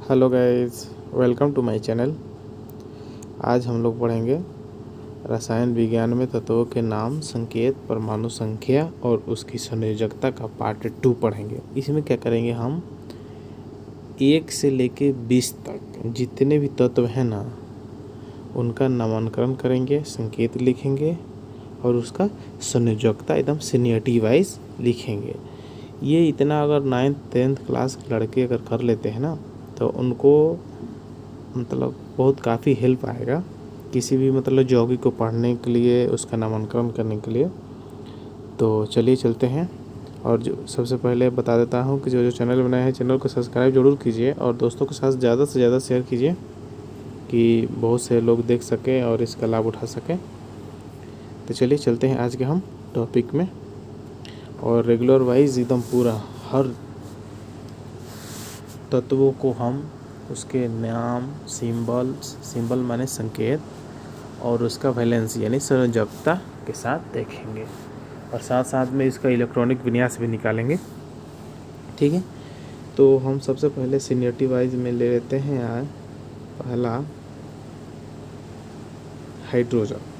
Hello guys, welcome to my channel. आज हम लोग पढ़ेंगे रसायन विज्ञान में तत्वों के नाम, संकेत, परमाणु संख्या और उसकी संयोजकता का पार्ट 2 पढ़ेंगे। इसमें क्या करेंगे, हम 1 से लेके 20 तक जितने भी तत्व हैं ना, उनका नामांकन करेंगे, संकेत लिखेंगे और उसका संयोजकता एकदम सीनियरिटी वाइज लिखेंगे। ये इतना अगर 9th-10th क्लास के लड़के अगर कर लेते हैं ना, तो उनको मतलब बहुत काफ़ी हेल्प आएगा किसी भी जॉगी को पढ़ने के लिए, उसका नामांकन करने के लिए। तो चलिए चलते हैं। और जो सबसे पहले बता देता हूँ कि जो चैनल बनाया है, चैनल को सब्सक्राइब जरूर कीजिए और दोस्तों के साथ ज़्यादा से ज़्यादा शेयर कीजिए कि बहुत से लोग देख सकें और इसका लाभ उठा सकें। तो चलिए चलते हैं आज के हम टॉपिक में, और रेगुलर वाइज एकदम पूरा हर तत्वों को हम उसके नाम, सिंबल माने संकेत, और उसका वैलेंसी यानी संयोजकता के साथ देखेंगे, और साथ साथ में इसका इलेक्ट्रॉनिक विन्यास भी निकालेंगे। ठीक है, तो हम सबसे पहले सीनियरिटी वाइज में ले लेते हैं। यार पहला हाइड्रोजन।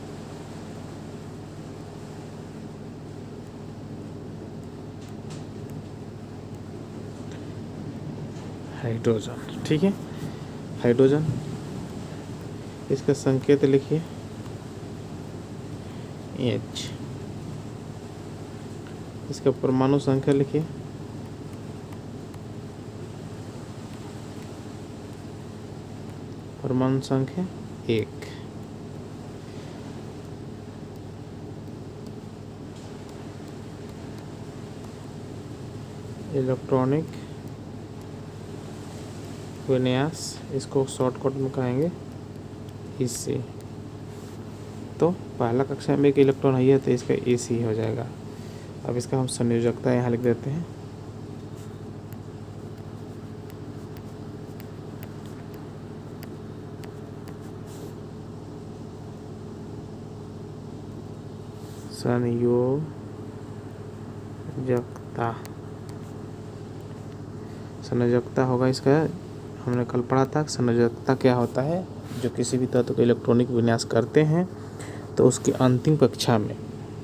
ठीक है, हाइड्रोजन, इसका संकेत लिखिए H। इसका परमाणु संख्या लिखिए परमाणु संख्या 1। इलेक्ट्रॉनिक विन्यास, इसको शॉर्टकट में कहेंगे इससे। तो पहला कक्षा में एक इलेक्ट्रॉन है तो इसका AC हो जाएगा। अब इसका हम संयोजकता यहाँ लिख देते हैं। संयोजकता होगा इसका, हमने कल पढ़ा था संयोजकता क्या होता है। जो किसी भी तत्व का इलेक्ट्रॉनिक विन्यास करते हैं तो उसकी अंतिम कक्षा में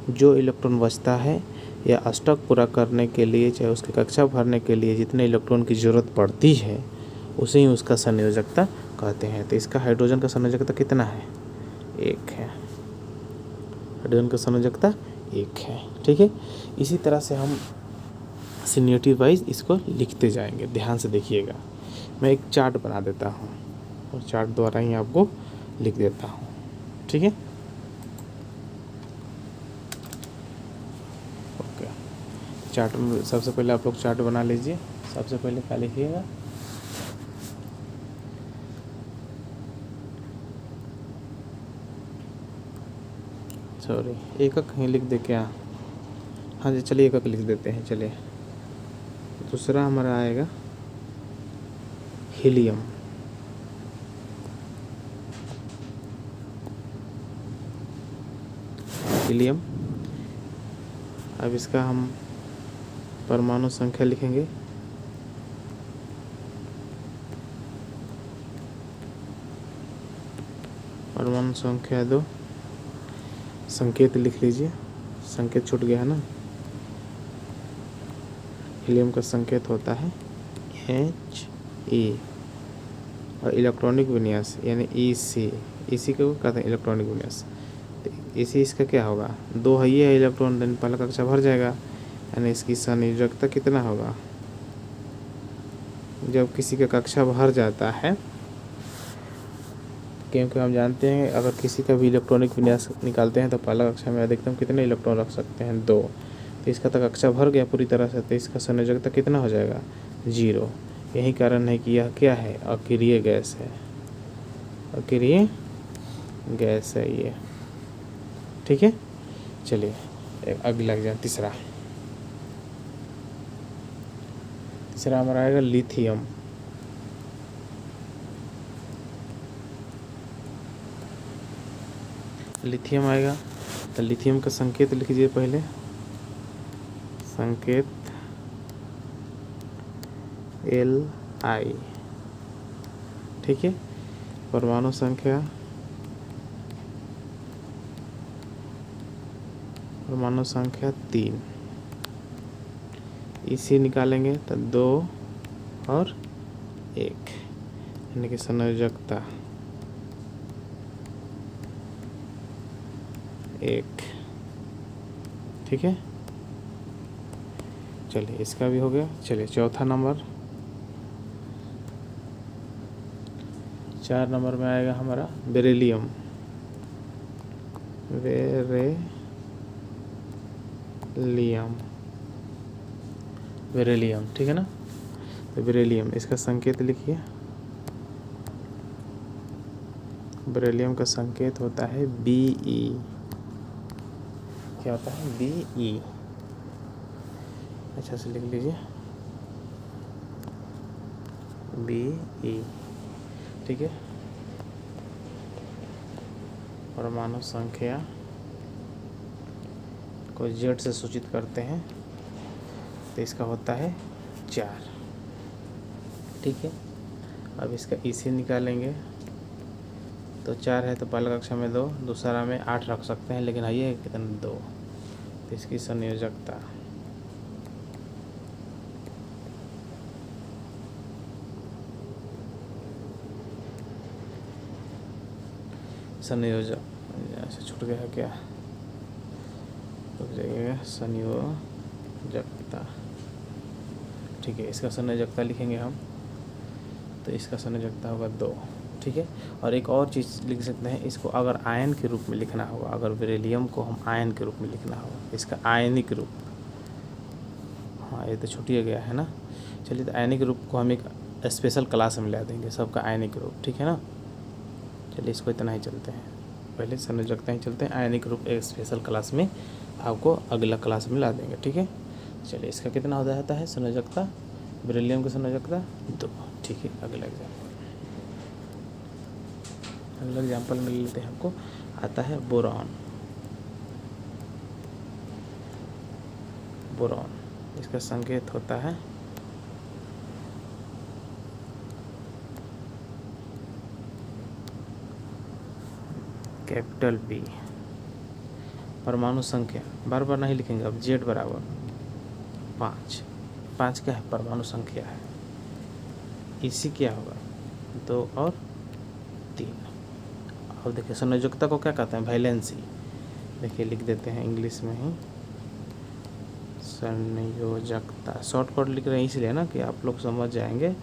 जो इलेक्ट्रॉन बचता है या अष्टक पूरा करने के लिए, चाहे उसकी कक्षा भरने के लिए जितने इलेक्ट्रॉन की ज़रूरत पड़ती है, उसे ही उसका संयोजकता कहते हैं। तो इसका हाइड्रोजन का संयोजकता कितना है? 1 है। हाइड्रोजन का संयोजकता 1 है। ठीक है, इसी तरह से हम सीनियरिटी वाइज इसको लिखते जाएंगे। ध्यान से देखिएगा, मैं एक चार्ट बना देता हूँ और चार्ट द्वारा ही आपको लिख देता हूँ। ठीक है, ओके। चार्ट में सबसे पहले आप लोग चार्ट बना लीजिए। सबसे पहले क्या लिखिएगा? सॉरी, एकक ही लिख दे क्या? हाँ जी, चलिए एकक लिख देते हैं। चलिए, दूसरा हमारा आएगा हीलियम। अब इसका हम परमाणु संख्या लिखेंगे। परमाणु संख्या 2। संकेत लिख लीजिए, संकेत छूट गया है ना। हीलियम का संकेत होता है He, और इलेक्ट्रॉनिक विन्यास यानी EC को कहते हैं इलेक्ट्रॉनिक विन्यास। तो EC इसका क्या होगा? 2 है, ये इलेक्ट्रॉन, देन पहला कक्षा भर जाएगा। यानी इसकी संयोजकता कितना होगा? जब किसी का कक्षा भर जाता है, क्योंकि हम जानते हैं अगर किसी का भी इलेक्ट्रॉनिक विन्यास निकालते हैं तो पहला कक्षा में अधिकतम कितने इलेक्ट्रॉन रख सकते हैं? 2। तो इसका तो कक्षा भर गया पूरी तरह से, तो इसका संयोजकता कितना हो जाएगा? 0। यही कारण है कि यह क्या है? अक्रिय गैस है। अक्रिय गैस है ये। ठीक है, चलिए अगला एग्जाम तीसरा हमारा आएगा लिथियम। लिथियम आएगा तो लिथियम का संकेत लिख लीजिए पहले। संकेत Li। ठीक है। परमाणु संख्या 3, इसी निकालेंगे तो 2 और 1, यानी कि संयोजकता 1, ठीक है। चलिए इसका भी हो गया। चलिए चौथा नंबर, 4 नंबर में आएगा हमारा बेरिलियम। बेरिलियम, ठीक है ना। तो बेरिलियम, इसका संकेत लिखिए। बेरिलियम का संकेत होता है Be। क्या होता है? Be। अच्छा से लिख लीजिए, Be, ठीक है। परमाणु संख्या को Z से सूचित करते हैं, तो इसका होता है 4, ठीक है। अब इसका EC निकालेंगे तो 4 है, तो पहला कक्षा में 2, दूसरा में 8 रख सकते हैं, लेकिन आइए कितना 2, तो इसकी संयोजकता ऐसे छूट गया क्या, रुक जाइएगा, संयोजकता, ठीक है। इसका संयोजकता लिखेंगे हम, तो इसका संयोजकता होगा 2, ठीक है। और एक और चीज़ लिख सकते हैं, इसको अगर आयन के रूप में लिखना होगा, अगर बेरिलियम को हम आयन के रूप में लिखना होगा, इसका आयनिक रूप, हाँ ये तो छूटिए गया है ना। चलिए, तो आयनिक रूप को हम एक स्पेशल क्लास में ला देंगे, सबका आयनिक रूप, ठीक है ना। चलिए इसको इतना ही चलते हैं, पहले संयोजकता ही चलते हैं, आयनिक रूप एक स्पेशल क्लास में आपको अगला क्लास में ला देंगे, ठीक है। चलिए इसका कितना हो जाता है संयोजकता, बेरिलियम की संयोजकता 2, ठीक है। अगला एग्जाम्पल में लेते हैं, हमको आता है बोरॉन। इसका संकेत होता है कैपिटल B। परमाणु संख्या बार बार नहीं लिखेंगे, अब Z बराबर 5, 5 क्या है? परमाणु संख्या है। EC क्या होगा? 2 और 3। अब देखिए संयोजकता को क्या कहते हैं? वैलेंसी। देखिए लिख देते हैं इंग्लिश में ही, संयोजकता। शॉर्टकट लिख रहे हैं इसलिए ना कि आप लोग समझ जाएंगे,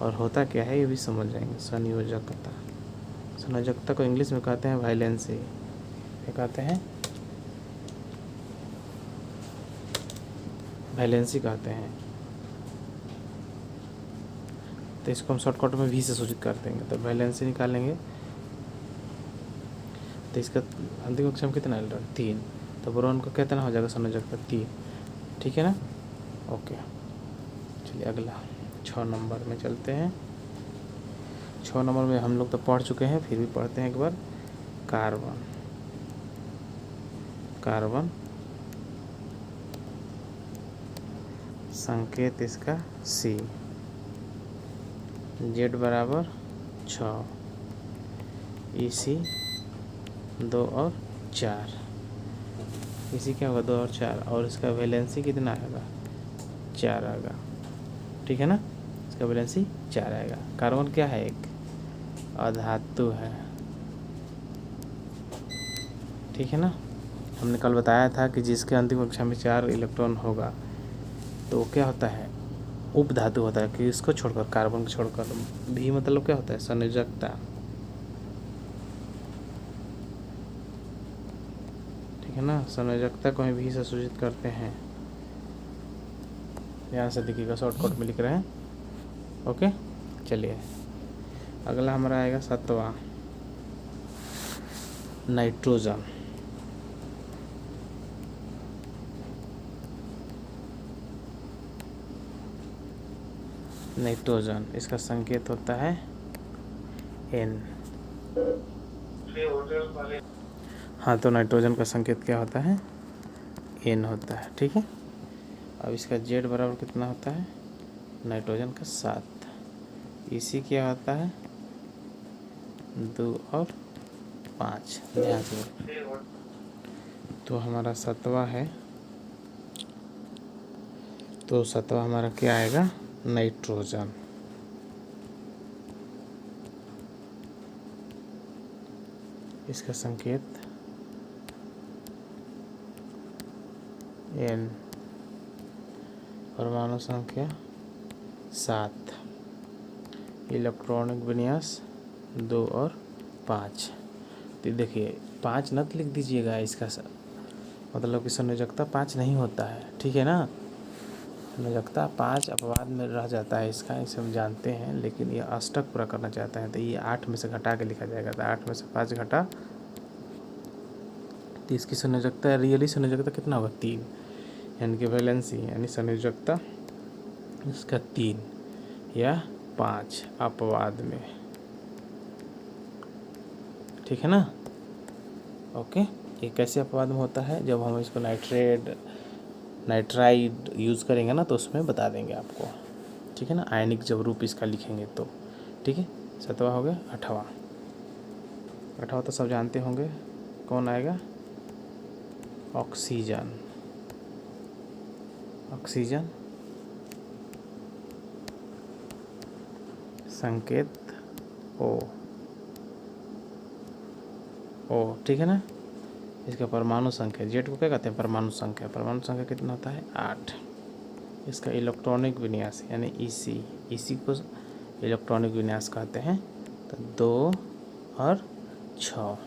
और होता क्या है ये भी समझ जाएंगे। संयोजकता को इंग्लिश में कहते हैं वैलेंसी। क्या कहते हैं? वैलेंसी कहते हैं। तो इसको हम शॉर्टकट में V से सूचित कर देंगे, तो वैलेंसी निकालेंगे, तो इसका अंतिम अक्षर कितना है? 3। तो बोरॉन को कितना हो जाएगा संयोजकता? 3, ठीक है ना। ओके, चलिए अगला 6 नंबर में चलते हैं। 6 नंबर में हम लोग तो पढ़ चुके हैं, फिर भी पढ़ते हैं एक बार। कार्बन संकेत इसका C, Z बराबर 6, EC 2 और 4। EC क्या होगा? 2 और 4, और इसका वैलेंसी कितना आएगा? 4 आएगा, ठीक है ना। इसका वैलेंसी 4 आएगा। कार्बन क्या है? एक अधातु है, ठीक है ना। हमने कल बताया था कि जिसके अंतिम कक्षा में 4 इलेक्ट्रॉन होगा तो क्या होता है? उपधातु होता है, कि इसको छोड़कर, कार्बन को छोड़कर। भी मतलब क्या होता है? संयोजकता, ठीक है ना। संयोजकता को हम भी से सूचित करते हैं। यहाँ से देखिएगा, शॉर्टकट में लिख रहे हैं, ओके। चलिए अगला हमारा आएगा 7वां, नाइट्रोजन। इसका संकेत होता है N। हाँ, तो नाइट्रोजन का संकेत क्या होता है? N होता है, ठीक है। अब इसका Z बराबर कितना होता है? नाइट्रोजन का 7। EC क्या होता है? 2 और 5 ध्यान से। तो हमारा 7वां है, तो 7वां हमारा क्या आएगा? नाइट्रोजन। इसका संकेत N, परमाणु संख्या 7, इलेक्ट्रॉनिक विन्यास 2 और 5। तो देखिए 5 न लिख दीजिएगा, इसका मतलब कि संयोजकता 5 नहीं होता है, ठीक है ना। संयोजकता 5 अपवाद में रह जाता है इसका, इसे हम जानते हैं, लेकिन ये अष्टक पूरा करना चाहता है तो ये 8 में से घटा के लिखा जाएगा। तो 8 में से 5 घटा तो इसकी संयोजकता, रियली संयोजकता कितना होगा? 3, यानी कि वैलेंसी यानी संयोजकता इसका 3 या 5 अपवाद में, ठीक है ना। ओके, ये कैसे अपवाद में होता है? जब हम इसको नाइट्राइड यूज़ करेंगे ना तो उसमें बता देंगे आपको, ठीक है ना, आयनिक जब रूप इसका लिखेंगे तो, ठीक है। 7वां हो गया। 8वां तो सब जानते होंगे, कौन आएगा? ऑक्सीजन। ऑक्सीजन संकेत O, ठीक है ना। इसका परमाणु संख्या, जेड को क्या कहते हैं? परमाणु संख्या। परमाणु संख्या कितना होता है? 8। इसका इलेक्ट्रॉनिक विन्यास यानी इसी को इलेक्ट्रॉनिक विन्यास कहते हैं, तो 2 और 6।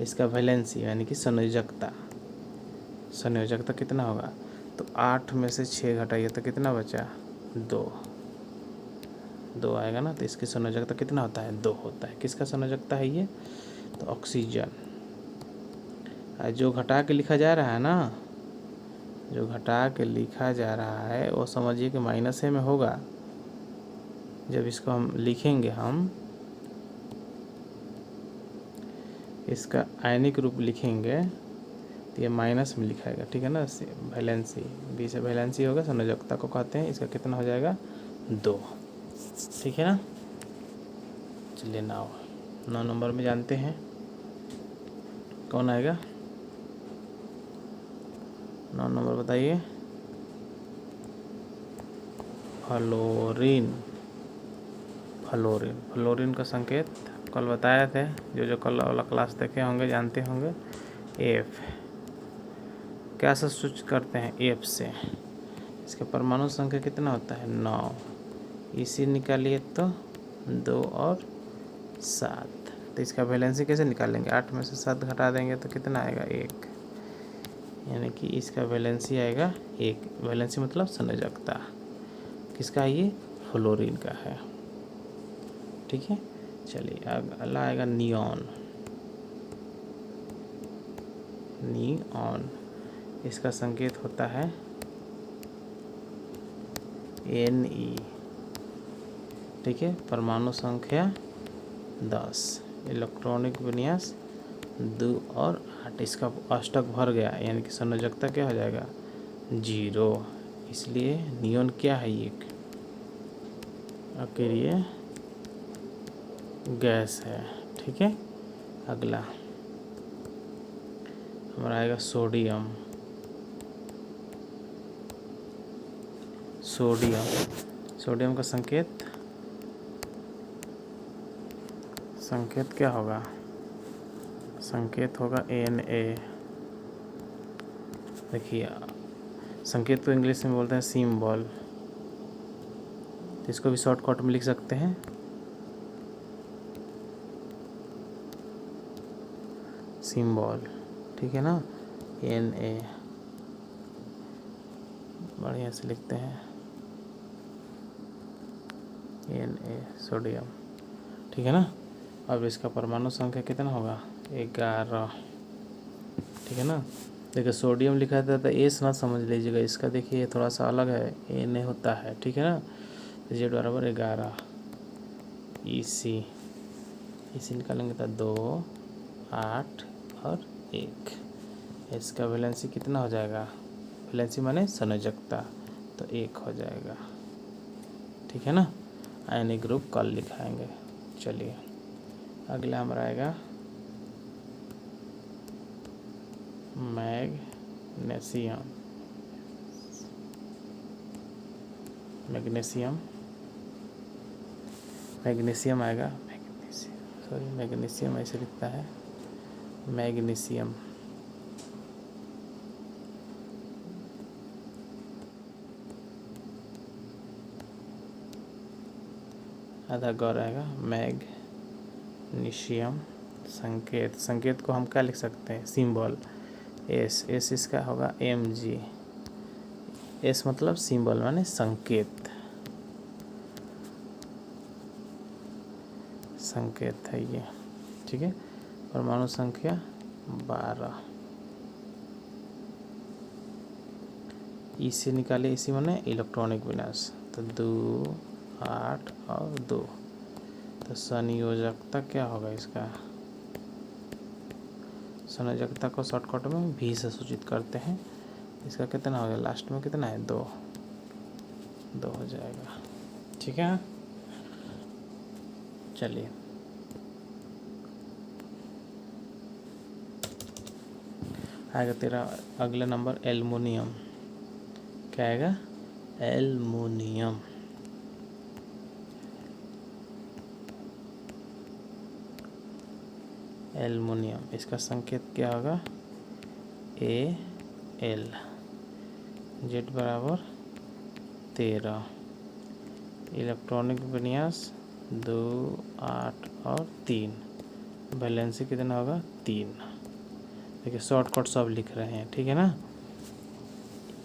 इसका वैलेंसी यानी कि संयोजकता कितना होगा? तो 8 में से 6 घटाइए तो कितना बचा? 2 आएगा ना। तो इसकी संयोजकता कितना होता है? 2 होता है। किसका संयोजकता है ये? तो ऑक्सीजन। जो घटा के लिखा जा रहा है ना, जो घटा के लिखा जा रहा है वो समझिए कि माइनस में होगा। जब इसको हम लिखेंगे, हम इसका आयनिक रूप लिखेंगे तो ये माइनस में लिखाएगा, ठीक है ना। वैलेंसी, बी से वैलेंसी होगा, संयोजकता को कहते हैं। इसका कितना हो जाएगा? 2, ठीक है ना। चलिए 9 नंबर में जानते हैं कौन आएगा? 9 नंबर बताइए। फ्लोरीन का संकेत कल बताए थे, जो कल वाला क्लास देखे होंगे जानते होंगे। F क्या से सूचित करते हैं? F से। इसका परमाणु संख्या कितना होता है? 9। इसी निकालिए तो 2 और 7। तो इसका वैलेंसी कैसे निकालेंगे? 8 में से 7 घटा देंगे तो कितना आएगा? 1, यानी कि इसका वैलेंसी आएगा 1। वैलेंसी मतलब संयोजकता किसका है? ये फ्लोरीन का है, ठीक है। चलिए अगला आएगा नियॉन। इसका संकेत होता है Ne, ठीक है। परमाणु संख्या 10, इलेक्ट्रॉनिक विन्यास 2 और 8। इसका अष्टक भर गया यानी कि संयोजकता क्या हो जाएगा? 0। इसलिए नियॉन क्या है? ये अकेरिय गैस है, ठीक है। अगला हमारा आएगा सोडियम। सोडियम का संकेत क्या होगा? संकेत होगा Na। देखिए संकेत को इंग्लिश में बोलते हैं सिंबल, तो इसको भी शॉर्टकट में लिख सकते हैं सिंबल, ठीक है ना। Na बढ़िया से लिखते हैं Na, सोडियम, ठीक है ना। अब इसका परमाणु संख्या कितना होगा? 11, ठीक है ना। देखिए सोडियम लिखा था तो एस ना समझ लीजिएगा, इसका देखिए थोड़ा सा अलग है, Na होता है, ठीक है ना। तो Z बराबर 11। इसी निकालेंगे तो 2, 8 और 1। इसका वैलेंसी कितना हो जाएगा? वैलेंसी माने संयोजकता, तो 1 हो जाएगा, ठीक है ना। आयनिक ग्रुप कल लिखाएंगे। चलिए अगला हमारा आएगा मैग्नीशियम। मैग्नीशियम मैग्नीशियम आएगा, मैग्नीशियम ऐसे लिखता है, मैग्नीशियम। आधा गौर आएगा मैग्नीशियम। संकेत को हम क्या लिख सकते हैं, सिंबल एस इसका होगा Mg। एस मतलब सिंबल माने संकेत है ये, ठीक है। परमाणु संख्या 12। इसे निकाले, इसी माने इलेक्ट्रॉनिक विन्यास, तो 2 8 और 2। तो संयोजकता क्या होगा इसका, संयोजकता को शॉर्टकट में भी से सूचित करते हैं। इसका कितना हो गया, लास्ट में कितना है, 2 हो जाएगा, ठीक है। चलिए आएगा तेरा अगला नंबर एल्युमिनियम। क्या आएगा, एल्युमिनियम। एल्युमिनियम इसका संकेत क्या होगा, Al। Z बराबर 13। इलेक्ट्रॉनिक विन्यास 2 8 और 3। वैलेंसी कितना होगा, 3। देखिए शॉर्टकट सब लिख रहे हैं, ठीक है ना।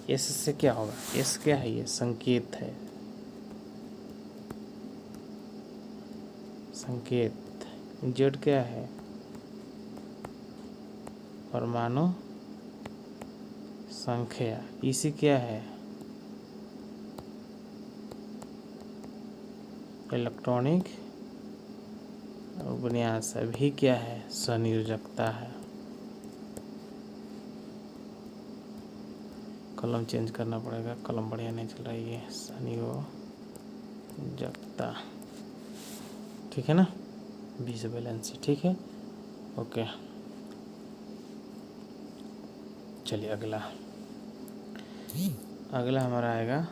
एस से क्या होगा, एस क्या है, ये संकेत है, संकेत। जेड क्या है, परमाणु संख्या। इसी क्या है, इलेक्ट्रॉनिक विन्यास। अभी क्या है, संयोजकता है। कलम चेंज करना पड़ेगा, कलम बढ़िया नहीं चल रही है। संयोजकता, ठीक है ना, 20 बैलेंस, ठीक है, ओके। चलिए अगला हमारा आएगा,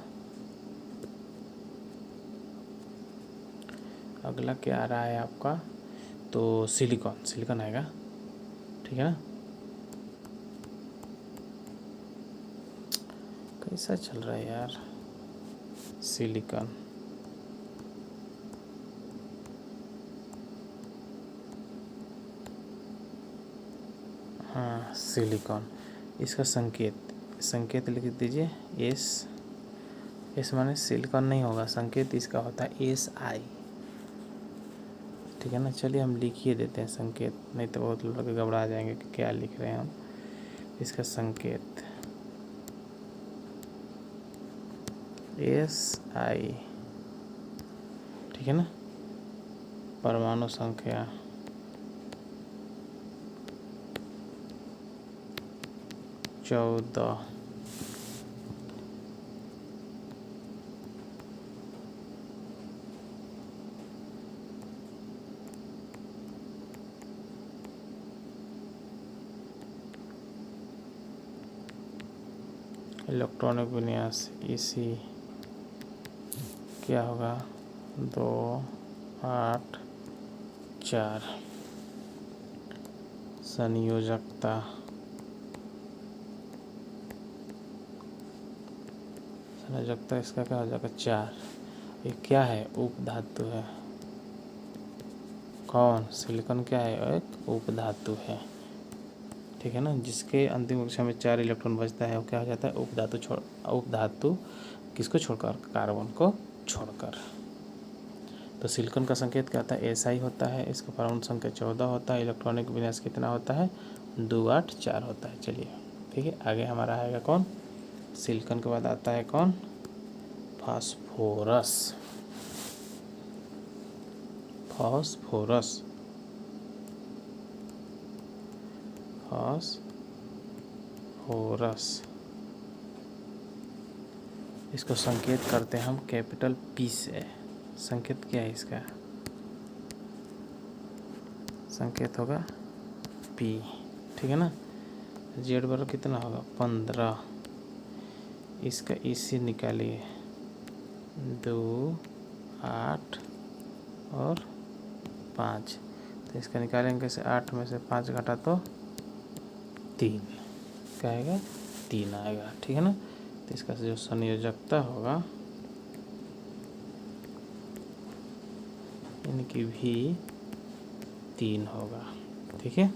अगला क्या आ रहा है आपका, तो सिलिकॉन आएगा, ठीक है ना। कैसा चल रहा है यार, सिलिकॉन। हाँ सिलिकॉन, इसका संकेत लिख दीजिए एस माने सिलिकॉन नहीं होगा, संकेत इसका होता है Si, ठीक है ना। चलिए हम लिख ही देते हैं संकेत, नहीं तो बहुत लोग घबरा जाएंगे कि क्या लिख रहे हैं हम। इसका संकेत Si, ठीक है ना। परमाणु संख्या 14। इलेक्ट्रॉनिक विन्यास इसी क्या होगा, 2 8 4। संयोजकता इसका क्या हो जाएगा, 4। ये क्या है, उपधातु है। कौन, सिलिकॉन क्या है, एक उपधातु है, ठीक है ना। जिसके अंतिम कक्षा में 4 इलेक्ट्रॉन बचता है वो क्या हो जाता है, उपधातु। किसको छोड़कर, कार्बन को छोड़कर। तो सिलिकॉन का संकेत क्या होता है, SI होता है। इसका परमाणु संख्या 14 होता है। इलेक्ट्रॉनिक विन्यास कितना होता है, 2 8 4 होता है। चलिए ठीक है, आगे हमारा आएगा कौन, सिलिकॉन के बाद आता है कौन, फास्फोरस। इसको संकेत करते हैं हम कैपिटल P से। संकेत क्या है इसका, संकेत होगा P, ठीक है ना। Z बराबर कितना होगा 15, इसका EC निकालिए 2, 8 और 5, तो इसका निकालेंगे कैसे, 8 में से 5 घटा तो 3, क्या आएगा 3 आएगा, ठीक है ना। तो इसका जो संयोजकता होगा इनकी भी 3 होगा, ठीक है।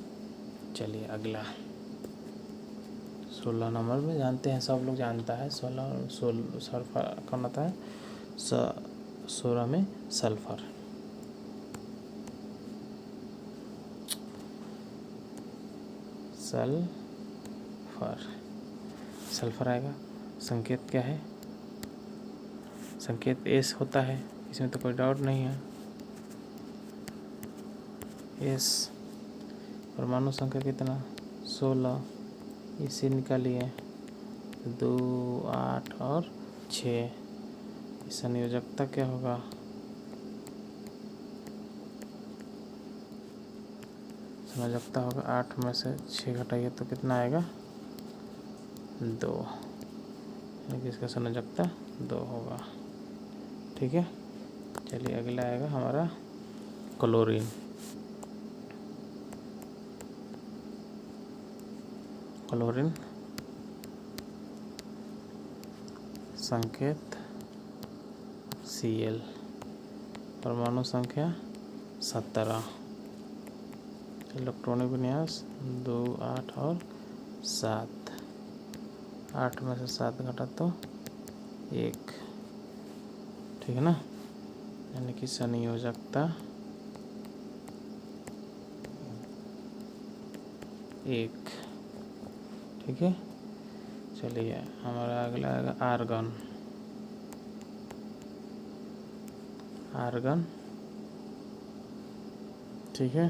चलिए अगला 16 नंबर में जानते हैं, सब लोग जानता है 16 सल्फर कौन आता है, 16 में सल्फर। सल्फर आएगा, संकेत क्या है, संकेत S होता है, इसमें तो कोई डाउट नहीं है। S परमाणु संख्या कितना 16, इसे निकालिए 2, 8 और 6, संयोजकता क्या होगा, संयोजकता होगा 8 में से 6 घटाइए तो कितना आएगा 2, यानी कि इसका संयोजकता 2 होगा, ठीक है। चलिए अगला आएगा हमारा क्लोरीन। क्लोरीन संकेत Cl, परमाणु संख्या 17, इलेक्ट्रॉनिक विन्यास 2, 8 और 7, 8 में से 7 घटा तो 1, ठीक है ना, यानी कि संयोजकता 1, ठीक है। चलिए हमारा अगला आएगा आर्गन। आर्गन, ठीक है,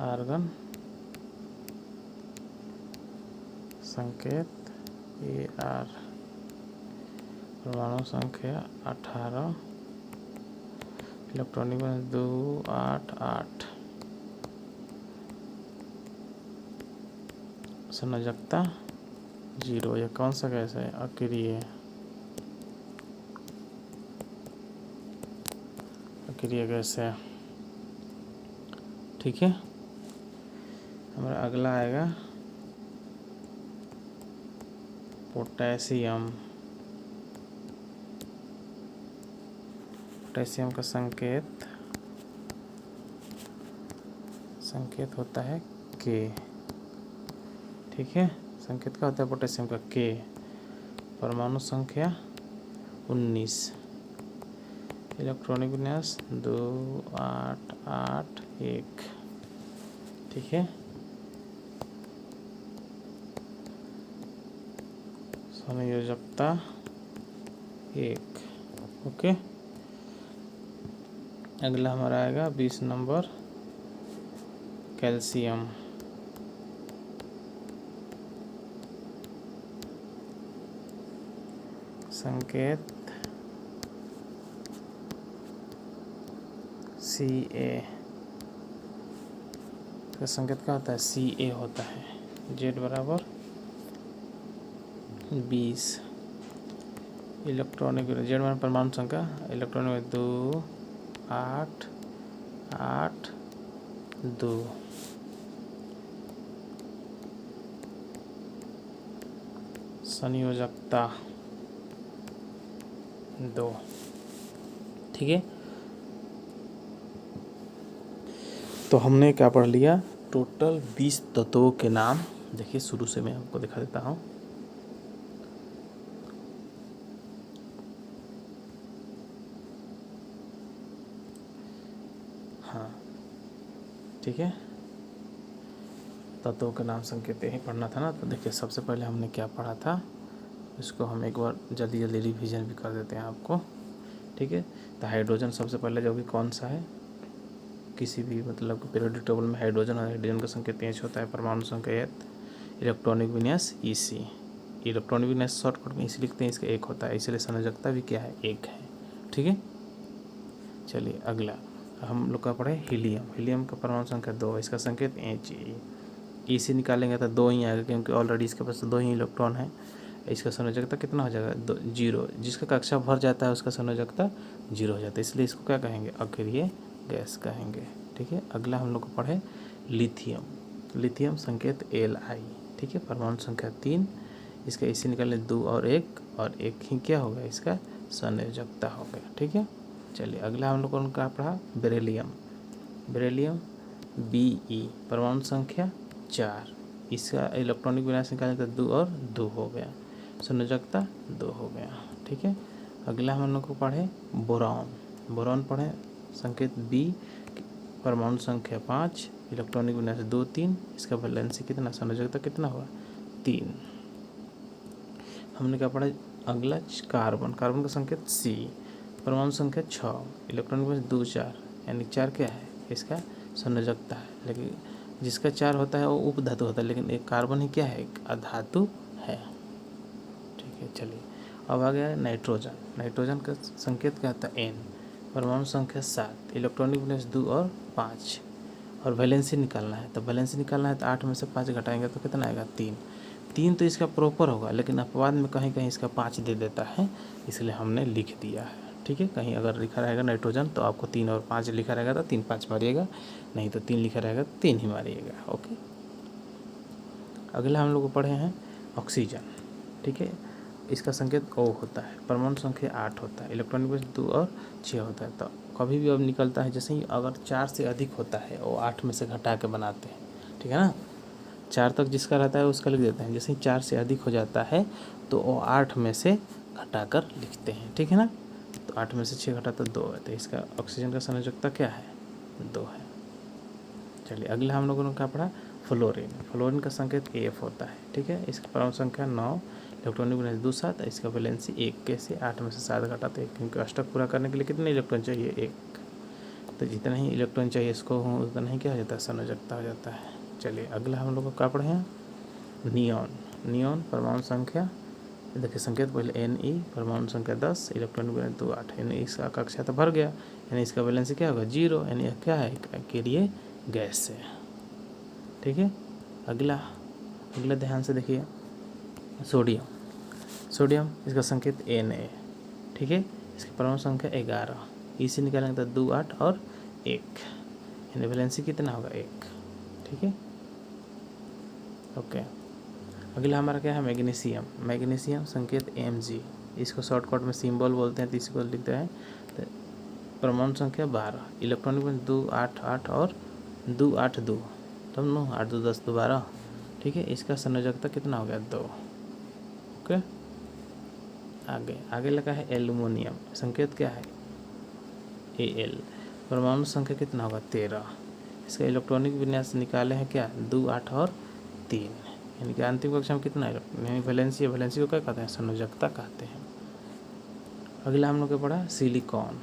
आर्गन संकेत Ar, परमाणु संख्या 18, इलेक्ट्रॉनिक में 2, 8, 8, संयोजकता 0। यह कौन सा गैस है, अक्रिय, अक्रिय गैस है, ठीक है। हमारा अगला आएगा पोटेशियम। पोटेशियम का संकेत होता है K, ठीक है। संकेत का होता है पोटेशियम का K, परमाणु संख्या 19, इलेक्ट्रॉनिक विन्यास 2, 8, 8, 1, ठीक है। संयोजकता 1, ओके। अगला हमारा आएगा 20 नंबर कैल्शियम। संकेत Ca, तो संकेत क्या होता है Ca होता है, Z बराबर 20, इलेक्ट्रॉनिक Z मान परमाणु संख्या, इलेक्ट्रॉनिक में 2, 8, 8, 2, संयोजकता 2, ठीक है। तो हमने क्या पढ़ लिया, टोटल 20 तत्वों के नाम। देखिए शुरू से मैं आपको दिखा देता हूँ। हाँ ठीक है, तत्वों के नाम संकेत यही पढ़ना था ना। तो देखिए सबसे पहले हमने क्या पढ़ा था, इसको हम एक बार जल्दी जल्दी रिवीजन भी कर देते हैं आपको, ठीक है। तो हाइड्रोजन सबसे पहले जो कि कौन सा है, किसी भी मतलब पीरियोडिक टेबल में हाइड्रोजन और हाइड्रोजन का संकेत H होता है, परमाणु संख्या 1, इलेक्ट्रॉनिक विन्यास EC, इलेक्ट्रॉनिक विन्यास शॉर्टकट में इसी लिखते हैं, इसका 1 होता है, इसलिए संयोजकता भी क्या है 1 है, ठीक है। चलिए अगला हम लोग का पढ़े हीलियम। हीलियम का परमाणु संख्या 2, इसका संकेत He। इसी निकालेंगे तो 2 ही आएगा क्योंकि ऑलरेडी इसके पास 2 ही इलेक्ट्रॉन है। इसका संयोजकता कितना हो जाएगा 0। जिसका कक्षा भर जाता है उसका संयोजकता 0 हो जाता है, इसलिए इसको क्या कहेंगे अक्रिय गैस कहेंगे। ठीक है, अगला हम लोग को पढ़े लिथियम। लिथियम संकेत Li। ठीक है, परमाणु संख्या 3, इसका इसी निकालने 2 और 1 ही क्या होगा इसका संयोजकता हो गया। ठीक है, चलिए अगला हम लोग को क्या पढ़ा बेरिलियम। बेरिलियम Be, परमाणु संख्या 4, इसका इलेक्ट्रॉनिक विन्यास निकालें तो 2 और 2 हो गया, संयोजकता 2 हो गया। ठीक है, अगला हम लोग को पढ़े बोरॉन। बोरॉन पढ़े संकेत B, परमाणु संख्या 5, इलेक्ट्रॉनिक विन्यास 2 3, इसका वैलेंसी कितना संयोजकता कितना हुआ 3। हमने क्या पढ़ा अगला कार्बन। कार्बन का संकेत C, परमाणु संख्या 6, इलेक्ट्रॉनिक विन्यास 2 4, यानी 4 क्या है इसका संयोजकता है। लेकिन जिसका 4 होता है वो उपधातु होता है, लेकिन एक कार्बन ही क्या है एक अधातु है। ठीक है, चलिए अब आ गया नाइट्रोजन। नाइट्रोजन का संकेत क्या होता है N, परमाणु संख्या 7, इलेक्ट्रॉनिक विन्यास 2 और 5, और वैलेंसी निकालना है। तो वैलेंसी निकालना है तो 8 में से 5 घटाएंगे तो कितना आएगा 3। 3 तो इसका प्रॉपर होगा, लेकिन अपवाद में कहीं कहीं इसका 5 दे देता है, इसलिए हमने लिख दिया है। ठीक है, कहीं अगर लिखा रहेगा नाइट्रोजन तो आपको 3 और 5 लिखा रहेगा तो 3 5 मारिएगा, नहीं तो 3 लिखा रहेगा तो 3 ही मारिएगा। ओके, अगला हम लोग पढ़े हैं ऑक्सीजन। ठीक है, इसका संकेत O होता है, परमाणु संख्या 8 होता है, इलेक्ट्रॉनिक विन्यास 2 और 6 होता है। तो कभी भी अब निकलता है जैसे ही अगर 4 से अधिक होता है वो 8 में से घटा के बनाते हैं। ठीक है ना, 4 तक जिसका रहता है उसका लिख देते हैं, जैसे ही 4 से अधिक हो जाता है तो वो 8 में से घटा कर लिखते हैं। ठीक है ना, तो 8 में से 6 घटा तो 2 है, तो इसका ऑक्सीजन का संयोजकता क्या है 2 है। चलिए अगला हम लोगों ने क्या पढ़ा फ्लोरीन। फ्लोरीन का संकेत F होता है। ठीक है, इसका परमाणु संख्या 9, इलेक्ट्रॉनिक विन्यास 2 7, इसका वैलेंसी 1। कैसे 8 में से 7 घटा तो 1, क्योंकि अष्टक पूरा करने के लिए कितने इलेक्ट्रॉन चाहिए 1, तो जितना ही इलेक्ट्रॉन चाहिए इसको हो उतना ही क्या हो जाता है संयोजकता हो जाता है। चलिए अगला हम लोग को क्या पढ़े हैं नियॉन। नियॉन परमाणु संख्या देखिए संकेत पहले Ne, परमाणु संख्या 10, इलेक्ट्रॉनिक विन्यास 2 8, यानी इसका कक्षा तो भर गया, यानी इसका वैलेंसी क्या होगा 0, यानी यह क्या है के लिए गैस है। ठीक है, अगला ध्यान से देखिए सोडियम। सोडियम इसका संकेत Na। ठीक है, इसकी परमाणु संख्या 11, इसी निकालेंगे तो 2 8 और 1, यानी वैलेंसी कितना होगा 1। ठीक है, ओके, अगला हमारा क्या है मैग्नीशियम। मैग्नीशियम संकेत Mg, इसको शॉर्टकट में सिंबल बोलते हैं तो इसी को लिखते हैं। तो परमाणु संख्या 12, इलेक्ट्रॉनिक में 2 8 8 और 2 8 2, तब 9 8 2 10 2 12। ठीक है, इसका संयोजकता कितना हो गया 2। ओके, आगे लगा है एल्युमिनियम, संकेत क्या है Al, परमाणु संख्या कितना होगा 13, इसका इलेक्ट्रॉनिक विन्यास निकाले हैं क्या 2 8 और 3, यानी कि अंतिम कक्षा में कितना यानी वैलेंसी है, वैलेंसी को क्या कहते हैं संयोजकता कहते हैं। अगला हम लोग को पढ़ा सिलिकॉन।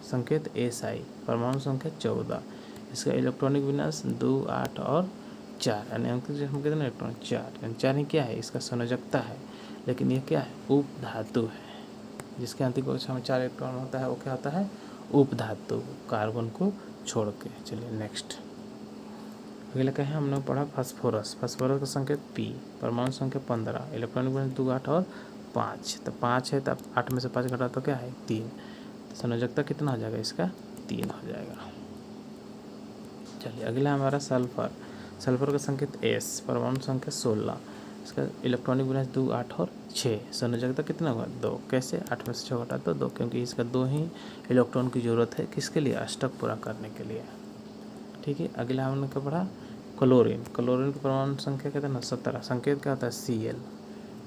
संकेत Si, परमाणु संख्या 14, इसका इलेक्ट्रॉनिक विन्यास 2 8 और 4, यानी हम कितना इलेक्ट्रॉन 4, यानी 4 ही क्या है इसका संयोजकता है। लेकिन यह क्या है उपधातु है, जिसके अंतिम कक्षा में 4 इलेक्ट्रॉन होता है वो क्या होता है उपधातु, कार्बन को छोड़ के। चलिए नेक्स्ट अगला क्या है हमने पढ़ा फास्फोरस। फास्फोरस का संकेत P, परमाणु संख्या 15, इलेक्ट्रॉनिक विन्यास 2 8 और 5, तो 5 है तो 8 में से 5 घटा तो क्या है 3, संयोजकता कितना हो जाएगा इसका 3 हो जाएगा। चलिए अगला हमारा सल्फर। सल्फर का संकेत S, परमाणु संख्या 16, इसका इलेक्ट्रॉनिक विन्यास 2 8 और 6, संयोजकता कितना होगा 2। कैसे 8 में से 6 घटा तो 2, क्योंकि इसका 2 ही इलेक्ट्रॉन की ज़रूरत है किसके लिए अष्टक पूरा करने के लिए। ठीक है, अगला हमने क्या पढ़ा क्लोरीन। क्लोरीन की परमाणु संख्या कितना 17, संकेत क्या होता है Cl।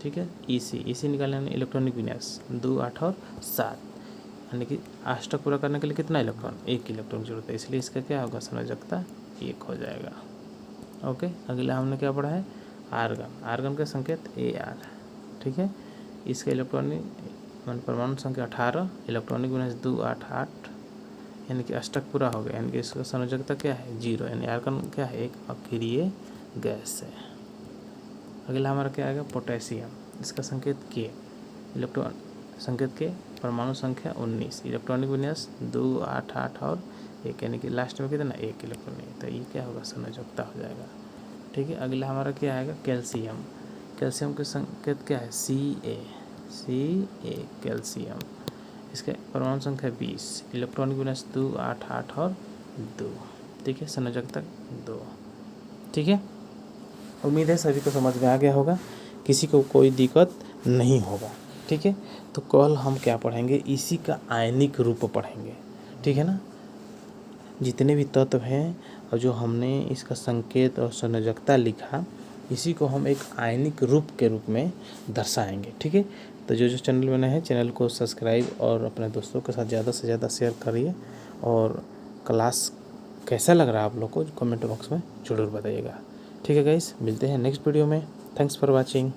ठीक है, इसी निकालने इलेक्ट्रॉनिक विन्यास 2 8 और 7, यानी कि अष्टक पूरा करने के लिए कितना इलेक्ट्रॉन 1 इलेक्ट्रॉन की जरूरत है, इसलिए इसका क्या होगा संयोजकता 1 हो जाएगा। ओके, अगला हमने क्या पढ़ा है आर्गन। आर्गन का संकेत Ar। ठीक है, इसका इलेक्ट्रॉनिक परमाणु संख्या 18, इलेक्ट्रॉनिक विन्यास 2 8 8, यानी कि अष्टक पूरा हो गया, यानी कि इसका संयोजकता क्या है 0, यानी आर्गन क्या है एक अक्रिय गैस है। अगला हमारा क्या आएगा पोटेशियम। इसका संकेत K, इलेक्ट्रॉन संकेत के परमाणु संख्या 19, इलेक्ट्रॉनिक विन्यास 2, 8, 8 और 1, यानी कि लास्ट में कितना 1 इलेक्ट्रॉन है। तो ये क्या होगा, संयोजकता हो जाएगा। ठीक है, अगला हमारा क्या आएगा, कैल्शियम। कैल्शियम के संकेत क्या है, Ca कैल्शियम। इसका परमाणु संख्या 20, इलेक्ट्रॉनिक विन्यास 2, 8, 8 और 2। ठीक है, संयोजकता 2। ठीक है, उम्मीद है सभी को समझ में आ गया होगा, किसी को कोई दिक्कत नहीं होगा। ठीक है, तो कल हम क्या पढ़ेंगे, इसी का आयनिक रूप पढ़ेंगे। ठीक है ना, जितने भी तत्व हैं और जो हमने इसका संकेत और संयोजकता लिखा, इसी को हम एक आयनिक रूप के रूप में दर्शाएंगे। ठीक है, तो जो चैनल बना है, चैनल को सब्सक्राइब और अपने दोस्तों के साथ ज़्यादा से ज़्यादा शेयर करिए। और क्लास कैसा लग रहा है आप लोग को कमेंट बॉक्स में ज़रूर बताइएगा। ठीक है गाइस, मिलते हैं नेक्स्ट वीडियो में। Thanks for watching.